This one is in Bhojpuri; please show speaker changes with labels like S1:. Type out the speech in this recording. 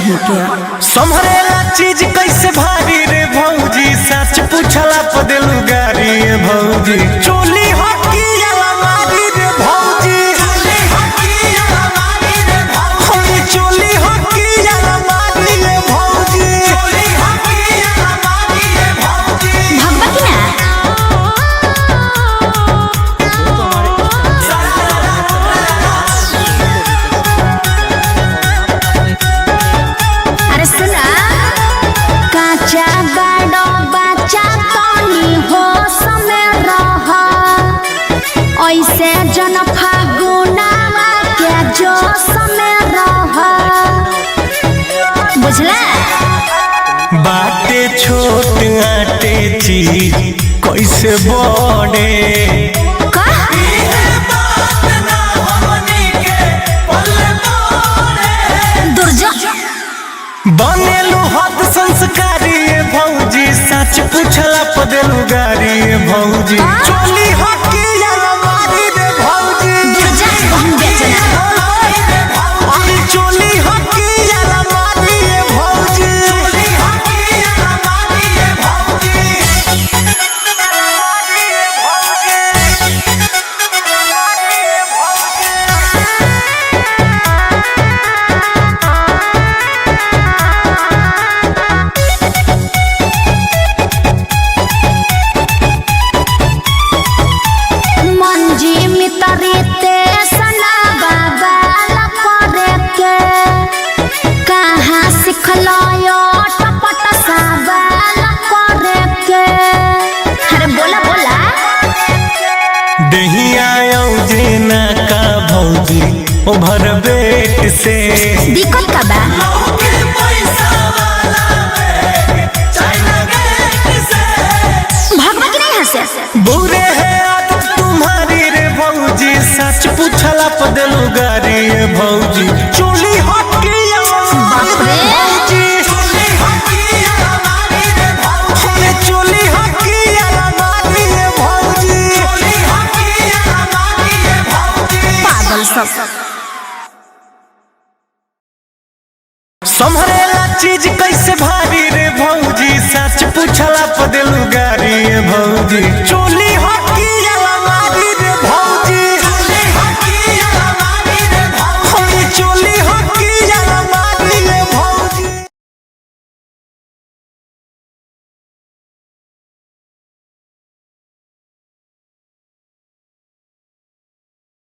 S1: कहीं के
S2: संभरेला चीज कैसे भारी रे भौजी, सच पूछला पदेलू गारी रे भौजी। चोली हकी अलमारी रे भौजी, चोली हकी अलमारी रे भौजी, चोली हकी अलमारी रे भौजी, चोली हकी अलमारी रे भौजी।
S1: भगवा की ना सुना काचा बड़ो बच्चा तनी हो समय रह ऐसे जन फागुनावा के जो समय रह बुझला।
S2: बाटे छोट आटे चीज कैसे बड़े बनेलू हद संस्कारी भौजी, सच पूछला पदेलू गारी भौजी। चोली हकी अलमारी रे भौजी, अरे चोली हकी अलमारी रे भौजी, चोली हकी अलमारी रे भौजी, अलमारी रे भौजी, अलमारी रे भौजी।
S1: मितरीते सना बाबा करे के कहाँ सिखलो यो टपट साबाल करे के। अरे बोला बोला
S2: दहिया जेना का भौजी ओभर बेट से
S1: दिक्कत का बा भगवा की नहीं हंसे
S2: बुरे है आदत तुम्हारी रे भौजी, सच पूछला पदेलू गारी रे भौजी। चोली हकी अलमारी रे भौजी, चोली हकी अलमारी रे भौजी, चोली हकी अलमारी रे भौजी, चोली हकी अलमारी रे भौजी।
S1: पागल सब
S2: संभरेला चीज कैसे भारी रे भौजी, सच पूछला पदेलू गारी रे भौजी। चोली